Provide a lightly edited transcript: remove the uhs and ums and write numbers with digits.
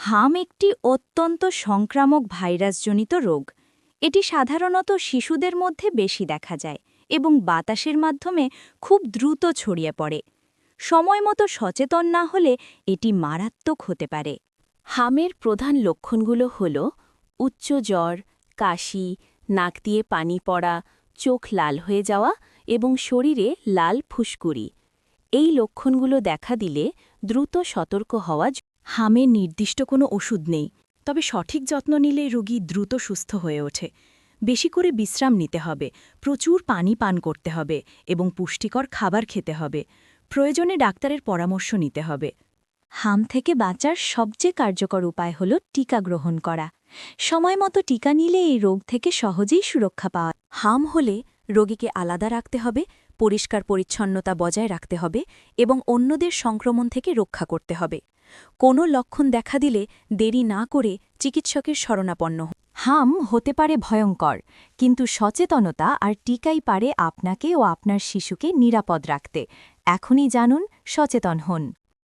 হাম একটি অত্যন্ত সংক্রামক ভাইরাসজনিত রোগ। এটি সাধারণত শিশুদের মধ্যে বেশি দেখা যায় এবং বাতাসের মাধ্যমে খুব দ্রুত ছড়িয়ে পড়ে। সময়মতো সচেতন না হলে এটি মারাত্মক হতে পারে। হামের প্রধান লক্ষণগুলো হল উচ্চ জ্বর, কাশি, নাক দিয়ে পানি পড়া, চোখ লাল হয়ে যাওয়া এবং শরীরে লাল ফুসকুড়ি। এই লক্ষণগুলো দেখা দিলে দ্রুত সতর্ক হওয়া হামের নির্দিষ্ট কোনো ওষুধ নেই, তবে সঠিক যত্ন নিলে রোগী দ্রুত সুস্থ হয়ে ওঠে। বেশি করে বিশ্রাম নিতে হবে, প্রচুর পানি পান করতে হবে এবং পুষ্টিকর খাবার খেতে হবে। প্রয়োজনে ডাক্তারের পরামর্শ নিতে হবে। হাম থেকে বাঁচার সবচেয়ে কার্যকর উপায় হল টিকা গ্রহণ করা। সময়মতো টিকা নিলে এই রোগ থেকে সহজেই সুরক্ষা পাওয়া। হাম হলে রোগীকে আলাদা রাখতে হবে, পরিষ্কার পরিচ্ছন্নতা বজায় রাখতে হবে এবং অন্যদের সংক্রমণ থেকে রক্ষা করতে হবে। কোনো লক্ষণ দেখা দিলে দেরি না করে চিকিৎসকের শরণাপন্ন হন। হাম হতে পারে ভয়ঙ্কর, কিন্তু সচেতনতা আর টিকাই পারে আপনাকে ও আপনার শিশুকে নিরাপদ রাখতে। এখনই জানুন, সচেতন হন।